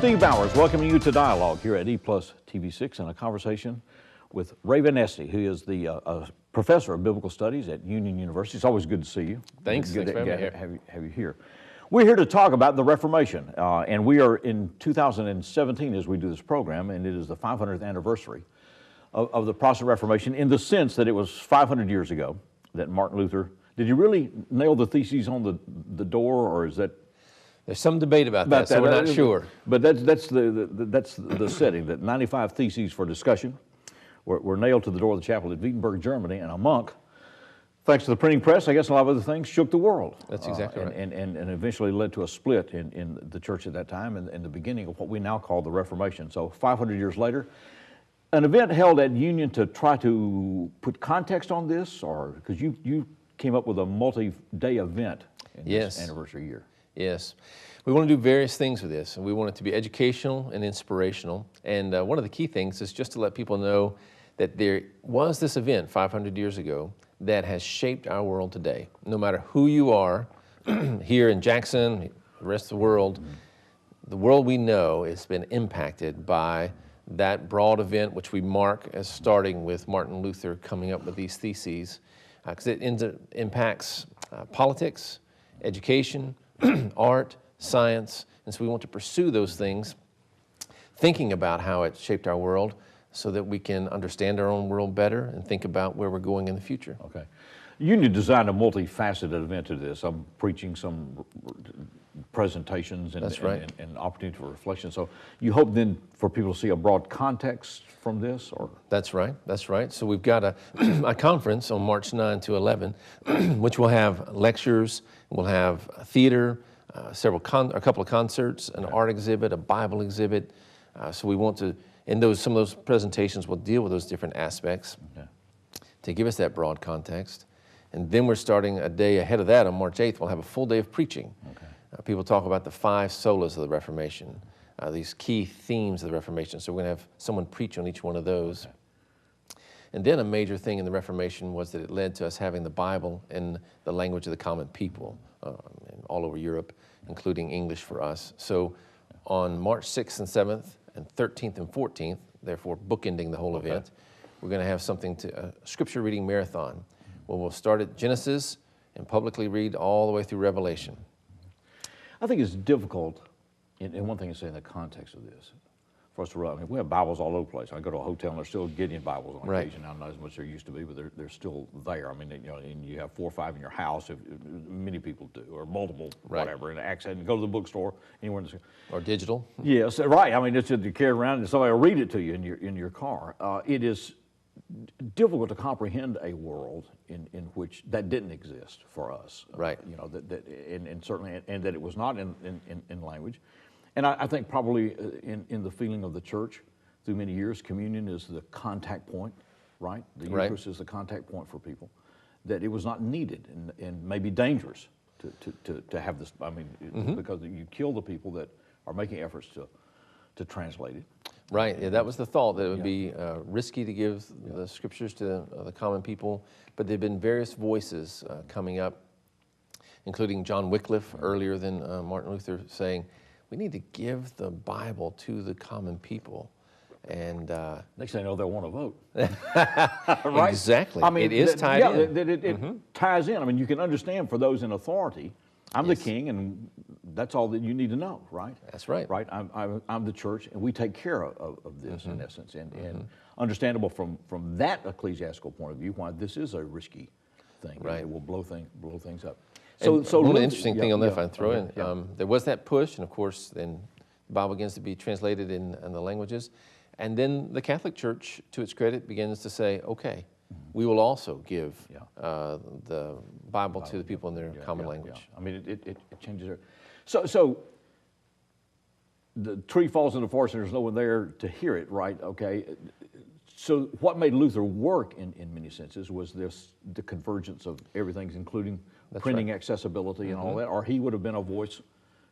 Steve Bowers welcoming you to Dialogue here at EPlusTV6 and a conversation with Ray Van Neste, who is the professor of biblical studies at Union University. It's always good to see you. Thanks. Good Thanks to for having me here. have you here. We're here to talk about the Reformation, and we are in 2017 as we do this program, and it is the 500th anniversary of the Protestant Reformation in the sense that it was 500 years ago that Martin Luther, did he really nail the theses on the door, or is that? There's some debate about that, so we're not sure. But that's the setting, that 95 theses for discussion were nailed to the door of the chapel at Wittenberg, Germany, and a monk, thanks to the printing press, I guess a lot of other things, shook the world. That's exactly right. And eventually led to a split in the church at that time and the beginning of what we now call the Reformation. So 500 years later, an event held at Union to try to put context on this, or because you came up with a multi-day event in this anniversary year. Yes. We want to do various things with this, and we want it to be educational and inspirational. And one of the key things is just to let people know that there was this event 500 years ago that has shaped our world today. No matter who you are, here in Jackson, the rest of the world we know has been impacted by that broad event, which we mark as starting with Martin Luther coming up with these theses, because it impacts politics, education, art, science, and so we want to pursue those things, thinking about how it shaped our world so that we can understand our own world better and think about where we're going in the future. Okay. Union designed a multifaceted event to this. I'm preaching some presentations and, That's right. and opportunity for reflection. So you hope then for people to see a broad context from this, or? That's right, that's right. So we've got a conference on March 9 to 11, which will have lectures, we'll have theater, a couple of concerts, an art exhibit, a Bible exhibit. So we want to, some of those presentations will deal with those different aspects to give us that broad context. And then we're starting a day ahead of that on March 8th. We'll have a full day of preaching. Okay. People talk about the 5 solas of the Reformation, these key themes of the Reformation. So we're going to have someone preach on each one of those. Okay. And then a major thing in the Reformation was that it led to us having the Bible in the language of the common people all over Europe, including English for us. So on March 6th and 7th and 13th and 14th, therefore bookending the whole event, we're going to have a scripture reading marathon, where we'll start at Genesis and publicly read all the way through Revelation. I think it's difficult, and one thing is in the context of this, for us to realize, I mean, we have Bibles all over the place. I go to a hotel and there's still Gideon Bibles on occasion. Now, not as much as there used to be, but they're still there. I mean, and you have 4 or 5 in your house, if many people do, or multiple, whatever, and accent, and go to the bookstore, anywhere in the or digital. Yes, right. I mean, it's just you carry it around and somebody will read it to you in your car. It is difficult to comprehend a world in which that didn't exist for us. Right. You know, and certainly, and that it was not in language. And I think probably in the feeling of the church through many years, communion is the contact point, right? The Eucharist is the contact point for people. That it was not needed and maybe dangerous to have this, I mean, because you kill the people that are making efforts to translate it. Right, yeah, that was the thought, that it would be risky to give the scriptures to the common people, but there have been various voices coming up, including John Wycliffe earlier than Martin Luther, saying, we need to give the Bible to the common people. And next thing you know, they'll want to vote. Right? Exactly. I mean, it is tied in. It ties in. I mean, you can understand for those in authority, I'm the king, and that's all that you need to know, right? That's right. Right. I'm the church, and we take care of this in essence, and understandable from that ecclesiastical point of view why this is a risky thing. Right. It will blow things up. So one interesting thing on that, if I throw in, there was that push, and of course, then the Bible begins to be translated in the languages, and then the Catholic Church, to its credit, begins to say, okay, we will also give the Bible to the people in their common language. I mean, it changes it. So the tree falls in the forest and there's no one there to hear it, right? Okay. So what made Luther work in many senses was the convergence of everything, including printing accessibility and all that, or he would have been a voice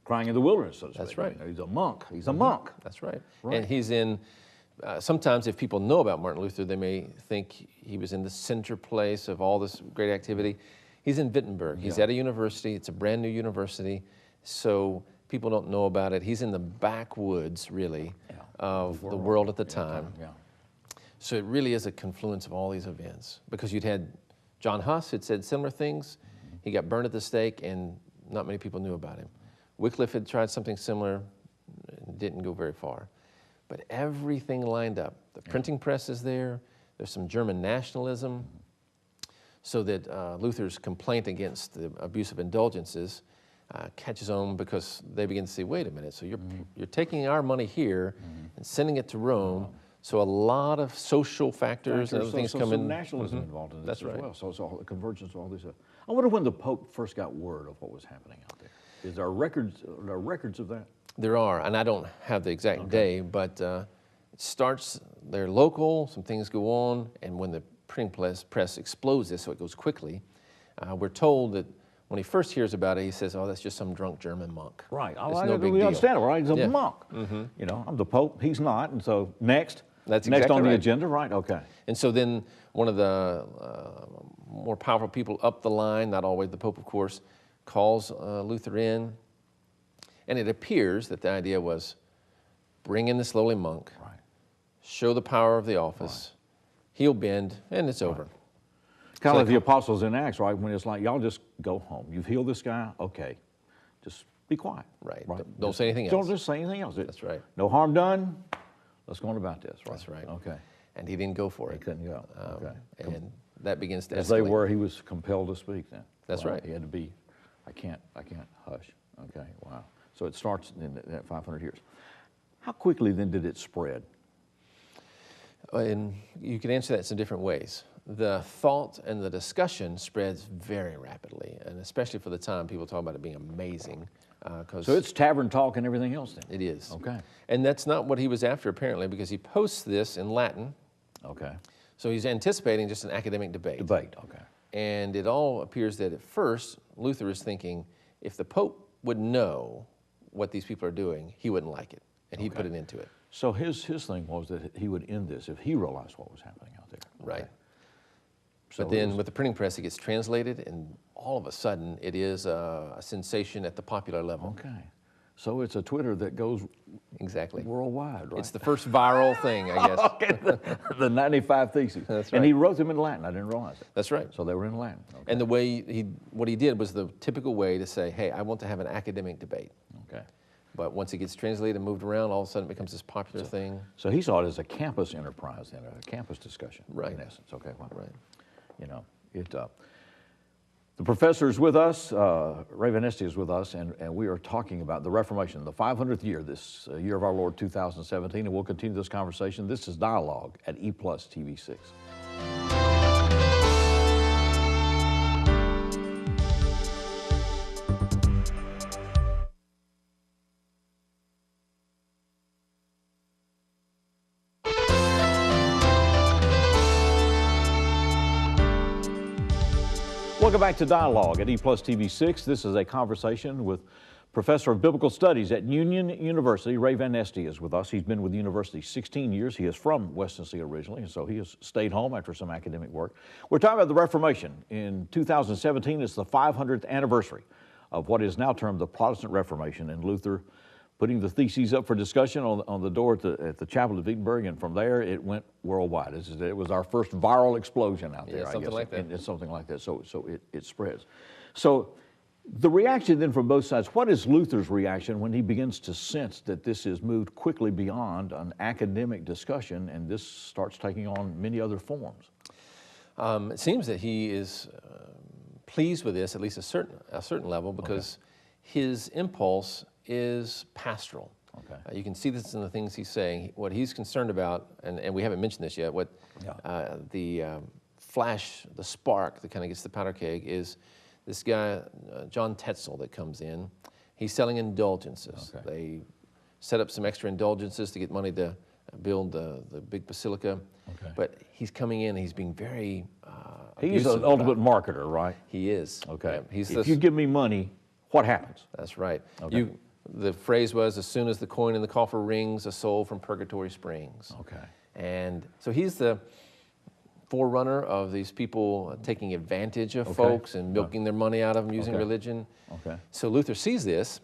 crying in the wilderness, so to speak. That's right. I mean, he's a monk. He's a monk. That's right. And he's in, sometimes if people know about Martin Luther, they may think he was in the center place of all this great activity. He's in Wittenberg. He's at a university. It's a brand new university. So People don't know about it. He's in the backwoods, really, of the world at the time. Yeah. So it really is a confluence of all these events, because you'd had John Huss had said similar things. He got burned at the stake, and not many people knew about him. Wycliffe had tried something similar, and didn't go very far. But everything lined up. The printing press is there. There's some German nationalism, so that Luther's complaint against the abuse of indulgences catches on, because they begin to see, wait a minute, so you're taking our money here and sending it to Rome. So a lot of social factors and other things come in. Nationalism involved in this That's as right. well. So it's all the convergence of all these. I wonder when the Pope first got word of what was happening out there. Is there records of that? There are, and I don't have the exact day, but it starts, they're local, some things go on, and when the printing press explodes this, so it goes quickly, we're told that when he first hears about it, he says, oh, that's just some drunk German monk. Right. It's no big we deal. understand it, right? He's a Yeah. monk. You know, I'm the Pope, he's not, and so next. That's next exactly on the right. agenda, right? Okay. And so then one of the more powerful people up the line, not always the Pope, of course, calls Luther in. And it appears that the idea was bring in this lowly monk, Right. show the power of the office, he'll bend, and it's over. Kind of like the apostles in Acts, right? When it's like, y'all just go home. You've healed this guy, okay. Just be quiet. Right. Don't say anything else. Don't just say anything else. That's right. No harm done. Let's go on about this, right? That's right. Okay. And he didn't go for He it. couldn't go. Okay. And that begins to As escalate. they were, he was compelled to speak then. That's right. He had to be, I can't hush. Okay, wow. So it starts in that 500 years. How quickly then did it spread? And you can answer that in some different ways. The thought and the discussion spreads very rapidly, and especially for the time, people talk about it being amazing. So it's tavern talk and everything else then? It is. Okay. And that's not what he was after, apparently, because he posts this in Latin. Okay. So he's anticipating just an academic debate. Okay. And it all appears that at first, Luther is thinking, if the Pope would know what these people are doing, he wouldn't like it, and he'd put it into it. So his thing was that he would end this if he realized what was happening out there. Right. So But then with the printing press, it gets translated, and all of a sudden, it is a sensation at the popular level. Okay. So it's a Twitter that goes Exactly. worldwide, right? It's the first viral thing, I guess. Okay, the 95 Theses. That's And right. he wrote them in Latin. I didn't realize it. That's right. So they were in Latin. Okay. And the way what he did was the typical way to say, hey, I want to have an academic debate. Okay. But once it gets translated and moved around, all of a sudden it becomes this popular thing. So he saw it as a campus enterprise then, a campus discussion. Right. In essence. Okay. Well, Right. You know, the professor is with us, Ray Van Neste is with us, and we are talking about the Reformation, the 500th year, this year of our Lord 2017, and we'll continue this conversation. This is Dialogue at EPlusTV 6. Welcome back to Dialogue at EPlusTV 6. This is a conversation with Professor of Biblical Studies at Union University. Ray Van Neste is with us. He's been with the university 16 years. He is from West Tennessee originally, and so he has stayed home after some academic work. We're talking about the Reformation. In 2017, it's the 500th anniversary of what is now termed the Protestant Reformation, and Luther putting the theses up for discussion on the door at the chapel of Wittenberg, and from there it went worldwide. It was our first viral explosion out there, I guess. Something like that. It's something like that, so it spreads. So the reaction then from both sides, what is Luther's reaction when he begins to sense that this has moved quickly beyond an academic discussion and this starts taking on many other forms? It seems that he is pleased with this, at least a certain level, because his impulse is pastoral. Okay. You can see this in the things he's saying. What he's concerned about, and we haven't mentioned this yet, the flash, the spark that kind of gets the powder keg is this guy, John Tetzel, that comes in. He's selling indulgences. Okay. They set up some extra indulgences to get money to build the big basilica. Okay. But he's coming in, he's being very He's abusive an ultimate about marketer, right? it. He is. Okay. Yeah, If you give me money, what happens? That's right. Okay. The phrase was, as soon as the coin in the coffer rings, a soul from purgatory springs. Okay. And so he's the forerunner of these people taking advantage of folks and milking their money out of them using religion. Okay. So Luther sees this.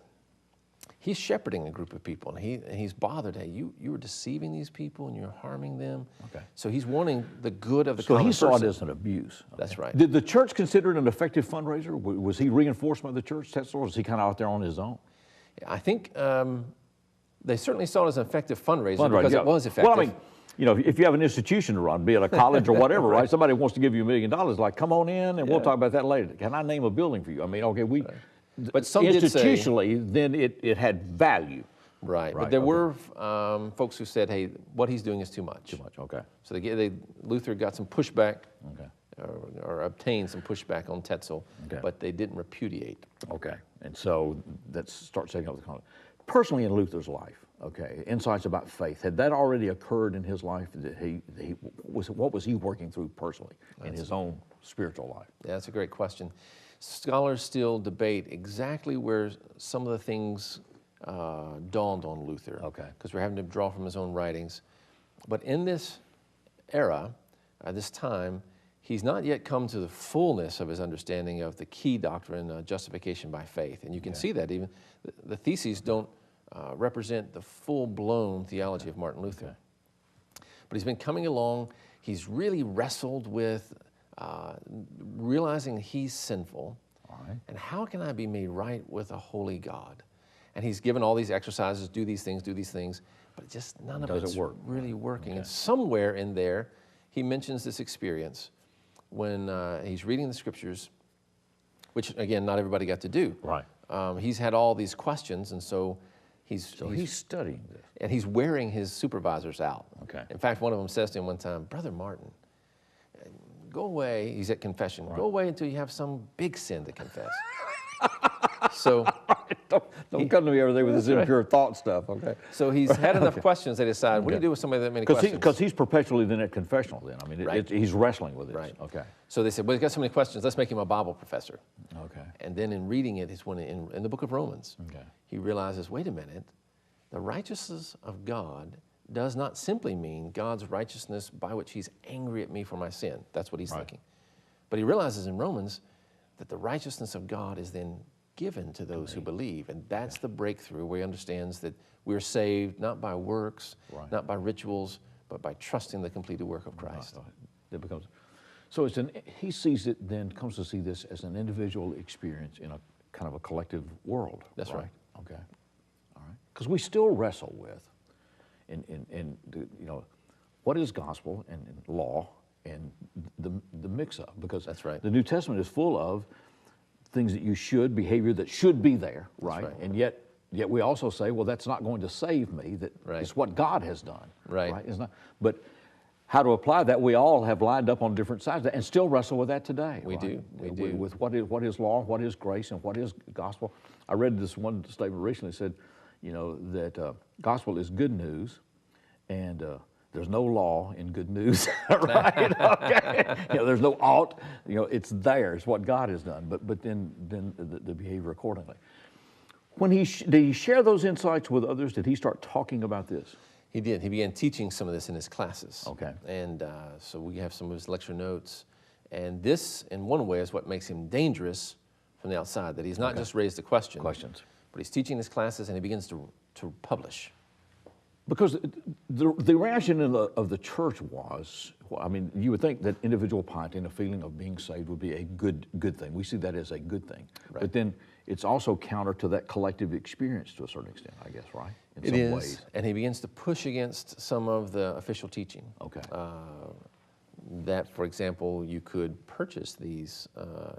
he's shepherding a group of people, and he's bothered. Hey, you are deceiving these people, and you're harming them. Okay. So he's wanting the good of the common person. So he saw it as an abuse. Okay. That's right. Did the church consider it an effective fundraiser? Was he reinforced by the church, Tetzel, or was he kind of out there on his own? I think they certainly saw it as an effective fundraiser because it was effective. Well, I mean, you know, if you have an institution to run, be it a college or whatever, right? Somebody wants to give you $1 million, like, come on in, and we'll talk about that later. Can I name a building for you? I mean, okay, but some institutionally, then it had value. Right, but there were folks who said, hey, what he's doing is too much. Too much, okay. So Luther got some pushback, okay, or obtained some pushback on Tetzel, okay, but they didn't repudiate. Okay, and so that starts setting up the context. Personally in Luther's life, okay, insights about faith, had that already occurred in his life? That what was he working through personally in his own spiritual life? Yeah, that's a great question. Scholars still debate exactly where some of the things dawned on Luther. Okay. Because we're having to draw from his own writings. But in this era, this time, he's not yet come to the fullness of his understanding of the key doctrine, justification by faith. And you can see that even the theses don't represent the full-blown theology of Martin Luther. Okay. But he's been coming along. He's really wrestled with realizing he's sinful. All right. And how can I be made right with a holy God? And he's given all these exercises, do these things, but just none of it's really working. Okay. And somewhere in there, he mentions this experience when he's reading the scriptures, which again, not everybody got to do. Right. He's had all these questions, and so he's studying this. and he's wearing his supervisors out. Okay. In fact, one of them says to him one time, Brother Martin, go away. He's at confession. Right. Go away until you have some big sin to confess. So don't come to me every day with this impure thought stuff, okay? So he's had enough questions. They decide, what do you do with somebody that many questions? Because he's perpetually then at confessional. Then I mean, he's wrestling with it. Right. Okay. So they said, well, he's got so many questions. Let's make him a Bible professor. Okay. And then in reading it, it's when in the book of Romans, okay, he realizes, wait a minute, the righteousness of God does not simply mean God's righteousness by which he's angry at me for my sin. That's what he's thinking. But he realizes in Romans that the righteousness of God is then given to those who believe. And that's the breakthrough where he understands that we're saved not by works, not by rituals, but by trusting the completed work of Christ. That becomes, so he sees it then, comes to see this as an individual experience in a kind of a collective world. That's right. Okay. All right. Because we still wrestle with, what is gospel and law and the mix-up, because that's right. The New Testament is full of things that you should, behavior that should be there, right? And yet we also say, well, that's not going to save me. That it's what God has done, right? It's not. But how to apply that? We all have lined up on different sides and still wrestle with that today. We do. With what is law, what is grace, and what is gospel. I read this one statement recently that said, that gospel is good news, and there's no law in good news, right? Okay. There's no ought. It's there. It's what God has done. But then the behavior accordingly. When did he share those insights with others? Did he start talking about this? He did. He began teaching some of this in his classes. Okay. And so we have some of his lecture notes. And this, in one way, is what makes him dangerous from the outside, that he's not just raised the questions, but he's teaching his classes and he begins to publish. Because the reaction of the church was, I mean, you would think that individual piety and a feeling of being saved would be a good thing. We see that as a good thing. Right. But then it's also counter to that collective experience to a certain extent, I guess, right? In some ways. And he begins to push against some of the official teaching. Okay. That, for example, you could purchase these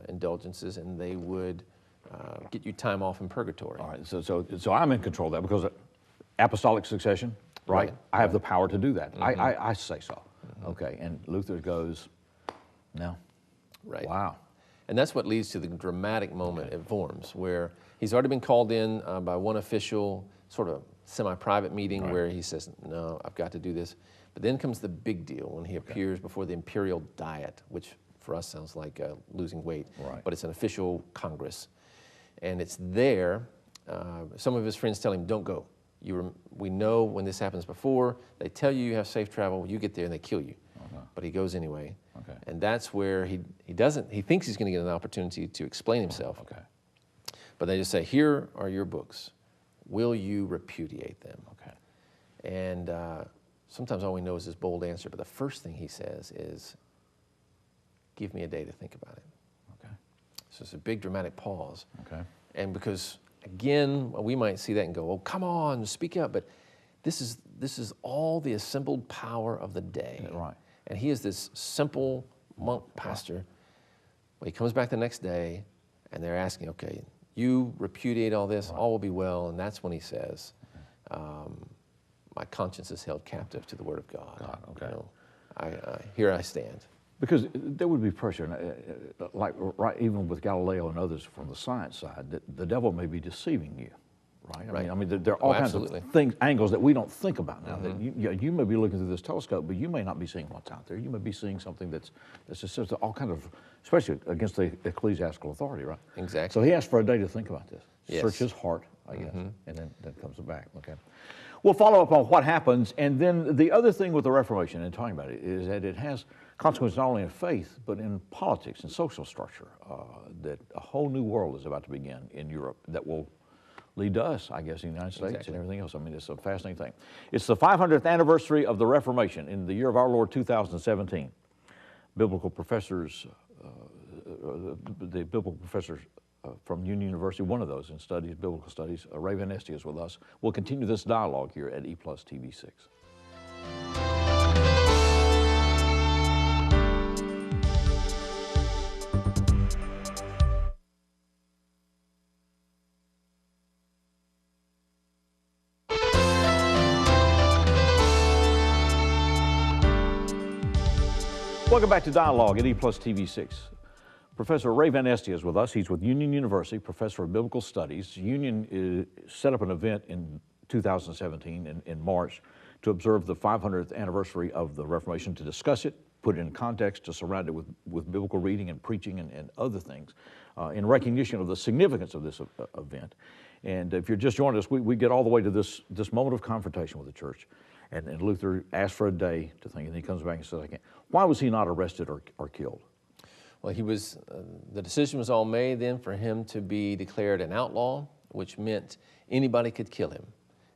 indulgences and they would get you time off in purgatory. All right, so I'm in control of that because apostolic succession, right? I have the power to do that. Mm-hmm. I say so. Mm-hmm. Okay, and Luther goes, no. Right. Wow. And that's what leads to the dramatic moment at Worms, where he's already been called in by one official, sort of semi-private meeting where he says, no, I've got to do this. But then comes the big deal when he appears before the imperial diet, which for us sounds like losing weight, but it's an official congress. And it's there, some of his friends tell him, don't go. We know when this happens before, they tell you have safe travel, you get there and they kill you. But he goes anyway. And that's where he thinks he's going to get an opportunity to explain himself. But they just say, here are your books. will you repudiate them? Okay. And sometimes all we know is his bold answer, but the first thing he says is, give me a day to think about it. Okay. So it's a big dramatic pause. Okay. And because, again, we might see that and go, oh, come on, speak up. But this is all the assembled power of the day. Yeah, right. And he is this simple monk pastor. Well, he comes back the next day, and they're asking, okay, you repudiate all this, all will be well. And that's when he says, my conscience is held captive to the word of God. Okay. You know, here I stand. Because there would be pressure, like right, even with Galileo and others from the science side, that the devil may be deceiving you, right? I mean, there are all kinds of things, angles that we don't think about now. That you may be looking through this telescope, but you may not be seeing what's out there. You may be seeing something that's just all kind of, especially against the ecclesiastical authority, right? Exactly. So he asked for a day to think about this, yes. search his heart, I guess, and then comes back. Okay. We'll follow up on what happens, and then the other thing with the Reformation and talking about it is that it has consequences not only in faith, but in politics and social structure, that a whole new world is about to begin in Europe that will lead to us, I guess, in the United States and everything else. I mean, it's a fascinating thing. It's the 500th anniversary of the Reformation in the year of our Lord 2017. Biblical professors, the biblical professors from Union University, one of those in studies, biblical studies, Ray Van Neste is with us. We'll continue this dialogue here at EPlusTV 6. Welcome back to Dialogue at EPlusTV 6. Professor Ray Van Neste is with us. He's with Union University, professor of biblical studies. Union set up an event in 2017 in March to observe the 500th anniversary of the Reformation, to discuss it, put it in context, to surround it with biblical reading and preaching and other things in recognition of the significance of this event. And if you're just joining us, we get all the way to this moment of confrontation with the church. And Luther asked for a day to think, and he comes back and says, I can't. Why was he not arrested or killed? Well, he was, the decision was all made then for him to be declared an outlaw, which meant anybody could kill him.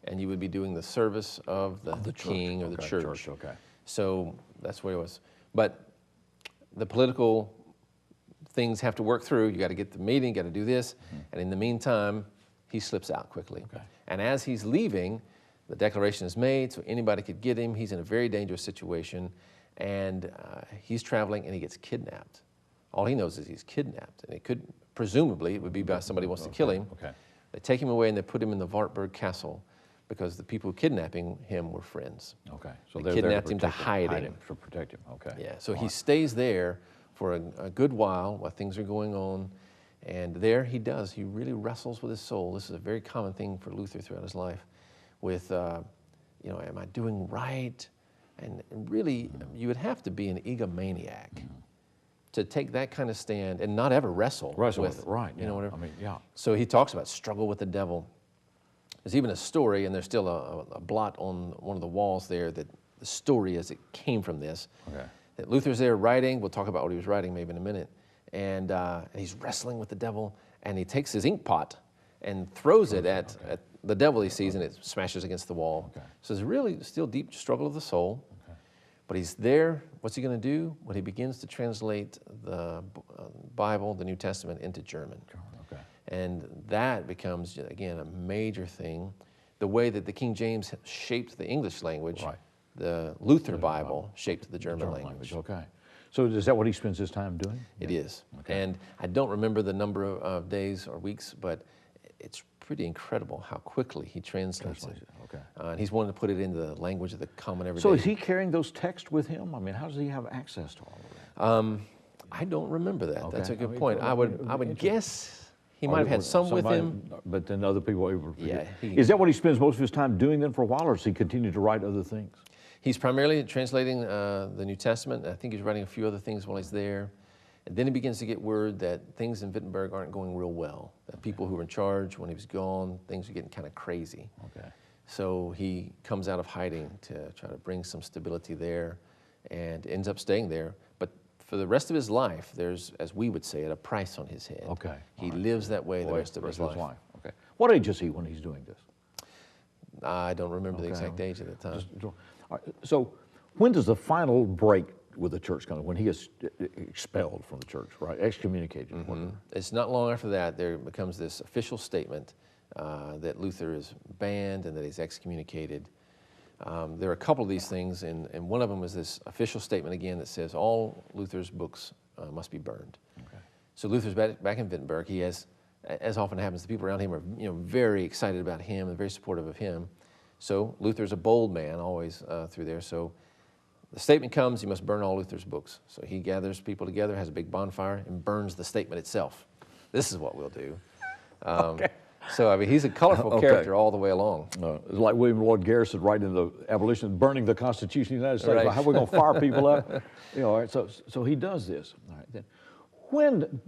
And you would be doing the service of the king or the church. Okay. So that's where it was. But the political things have to work through. You got to get the meeting, got to do this. And in the meantime, he slips out quickly. Okay. And as he's leaving, the declaration is made, so anybody could get him. He's in a very dangerous situation. And he's traveling and he gets kidnapped. All he knows is he's kidnapped, and it could, presumably, it would be by somebody who wants to kill him. Okay. They take him away and they put him in the Wartburg Castle because the people kidnapping him were friends. Okay. So they kidnapped him to hide him. To protect him, okay. Yeah, so he stays there for a good while things are going on, and there he does. He really wrestles with his soul. This is a very common thing for Luther throughout his life with, you know, am I doing right? And really, you would have to be an egomaniac to take that kind of stand and not ever wrestle with it, right? You know, whatever. I mean, yeah. So he talks about struggle with the devil. There's even a story, and there's still a blot on one of the walls there that the story as it came from this. Okay. That Luther's there writing. We'll talk about what he was writing maybe in a minute. And he's wrestling with the devil, and he takes his ink pot and throws it at the devil he sees, and it smashes against the wall. Okay. So there's really still deep struggle of the soul. But he's there. What's he going to do? Well, he begins to translate the Bible, the New Testament, into German. Okay. And that becomes, again, a major thing. The way that the King James shaped the English language, the Luther Bible shaped the German language. Okay. So is that what he spends his time doing? It is. Okay. And I don't remember the number of days or weeks, but it's pretty incredible how quickly he translates it. Okay. And he's wanting to put it into the language of the common everyday. So is he carrying those texts with him? I mean, how does he have access to all of that? I don't remember that. Okay. That's a good point. I would guess he might have had some with him. But then other people were able to yeah. Is that what he spends most of his time doing then for a while, or does he continue to write other things? He's primarily translating the New Testament. I think he's writing a few other things while he's there. And then he begins to get word that things in Wittenberg aren't going real well, that people who were in charge when he was gone, things are getting kind of crazy. Okay. So he comes out of hiding to try to bring some stability there and ends up staying there. But for the rest of his life, there's, as we would say it, a price on his head. Okay. He lives that way the rest of his life. Okay. What age is he when he's doing this? I don't remember the exact age at the time. All right, so when does the final break with the church come? When he is expelled from the church, right? Excommunicated. It's not long after that there becomes this official statement that Luther is banned and that he's excommunicated. There are a couple of these things, and one of them is this official statement again that says all Luther's books must be burned. Okay. So Luther's back in Wittenberg. He has, as often happens, the people around him are very excited about him and very supportive of him. So Luther's a bold man always through there. So the statement comes, you must burn all Luther's books. So he gathers people together, has a big bonfire, and burns the statement itself. This is what we'll do. Okay. So, I mean, he's a colorful character all the way along. It's like William Lloyd Garrison writing the abolition, burning the Constitution of the United States. Right. Well, how are we going to fire people up? All right, so he does this. All right, then, when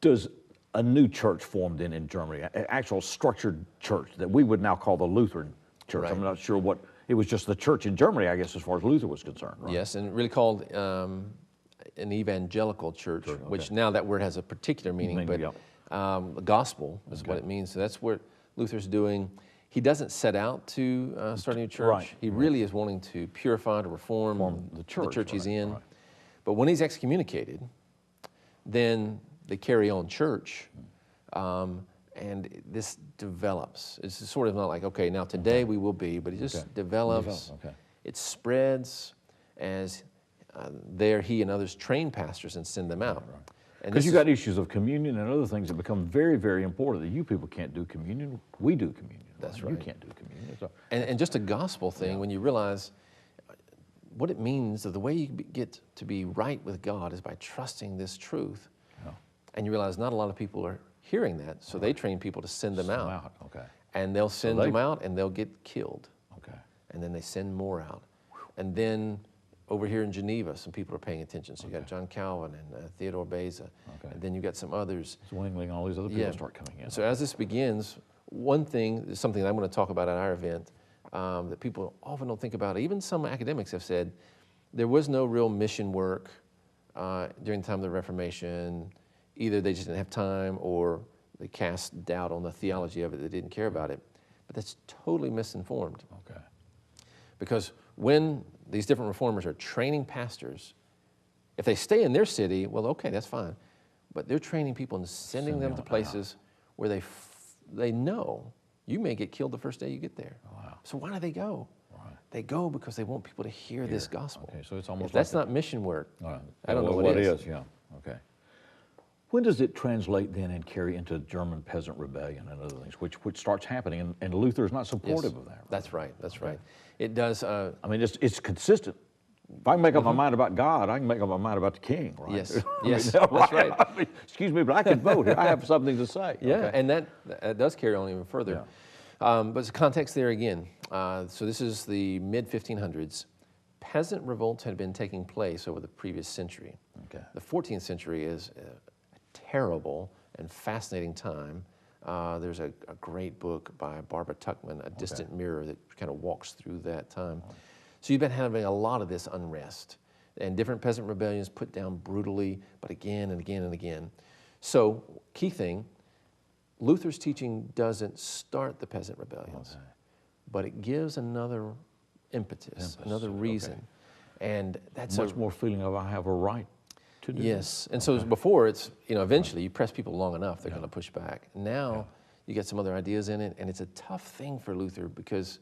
does a new church form then in Germany, an actual structured church that we would now call the Lutheran church? Right. I'm not sure what, it was just the church in Germany, I guess, as far as Luther was concerned, right? Yes, and really called an evangelical church, which now that word has a particular meaning, but the gospel is what it means. So that's what Luther's doing. He doesn't set out to start a new church. Right. He really is wanting to purify, to reform the church he's in. Right. But when he's excommunicated, then they carry on church, and this develops. It's sort of not like, okay, now today we will be, but it just develops. It spreads as there he and others train pastors and send them out. Right. Because you've got issues of communion and other things that become very, very important. That you people can't do communion, we do communion. That's right. You can't do communion. So, and just a gospel thing, when you realize what it means, that the way you get to be right with God is by trusting this truth. And you realize not a lot of people are hearing that, so they train people to send them out. And they'll send them out and they'll get killed. And then they send more out. And then over here in Geneva, some people are paying attention. So you got John Calvin and Theodore Beza, and then you got some others. Zwingli, all these other people start coming in. So as this begins, one thing is something that I'm going to talk about at our event that people often don't think about. Even some academics have said there was no real mission work during the time of the Reformation. Either they just didn't have time or they cast doubt on the theology of it. They didn't care about it. But that's totally misinformed. Because when these different reformers are training pastors, if they stay in their city, well, okay, that's fine. But they're training people and sending them to places where they know you may get killed the first day you get there. So why do they go? They go because they want people to hear this gospel. So it's almost if that's not mission work, I don't know what is. When does it translate then and carry into German peasant rebellion and other things, which starts happening, and Luther is not supportive of that? Right? That's right. That's right. It does. I mean, it's consistent. If I can make up my mind about God, I can make up my mind about the King, right? Yes, yes, that's right. I mean, excuse me, but I can vote. I have something to say. Yeah, and that does carry on even further. But it's context there again. So this is the mid-1500s. Peasant revolts had been taking place over the previous century. The 14th century is a terrible and fascinating time. There's a great book by Barbara Tuchman, A Distant Mirror, that kind of walks through that time. So you've been having a lot of this unrest and different peasant rebellions put down brutally, but again and again and again. So key thing, Luther's teaching doesn't start the peasant rebellions, but it gives another impetus, another reason. And that's much more feeling of I have a right to do this. And so before it's, eventually you press people long enough, they're going to push back. Now you get some other ideas in it, and it's a tough thing for Luther because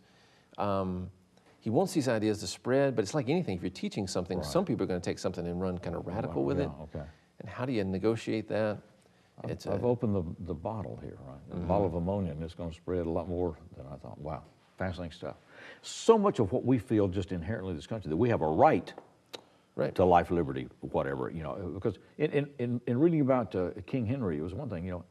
he wants these ideas to spread, but it's like anything. If you're teaching something, some people are going to take something and run kind of radical with it. And how do you negotiate that? I've opened the bottle here, right? The bottle of ammonia, and it's going to spread a lot more than I thought. Wow, fascinating stuff. So much of what we feel just inherently in this country, that we have a right to life, liberty, whatever, because in reading about King Henry, it was one thing,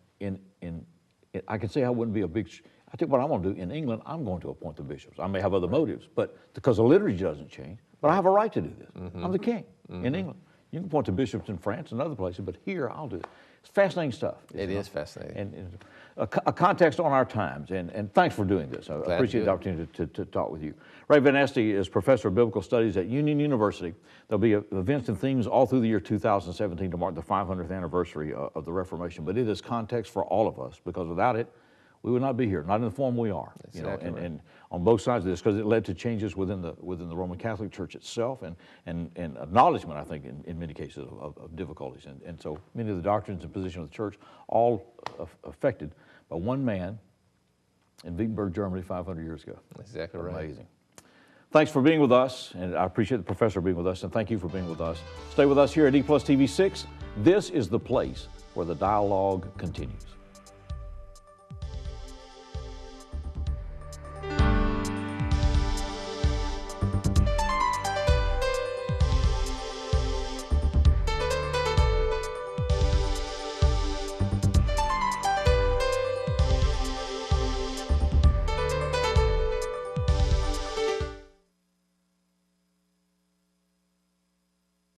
I could say I wouldn't be a big, I think what I'm going to do in England, I'm going to appoint the bishops. I may have other motives, but because the liturgy doesn't change, but I have a right to do this. I'm the king in England. You can appoint the bishops in France and other places, but here I'll do it. It's fascinating stuff. It is fascinating. And a context on our times, and thanks for doing this. I appreciate the opportunity to talk with you. Ray Van Neste is Professor of Biblical Studies at Union University. There'll be events and themes all through the year 2017 to mark the 500th anniversary of the Reformation, but it is context for all of us, because without it, we would not be here, not in the form we are. Exactly right. And on both sides of this, because it led to changes within the Roman Catholic Church itself, and acknowledgement, I think, in many cases of difficulties. And so many of the doctrines and positions of the church, all affected by one man in Wittenberg, Germany, 500 years ago. Exactly right. Amazing. Thanks for being with us, and I appreciate the professor being with us, and thank you for being with us. Stay with us here at EPlusTV 6. This is the place where the dialogue continues.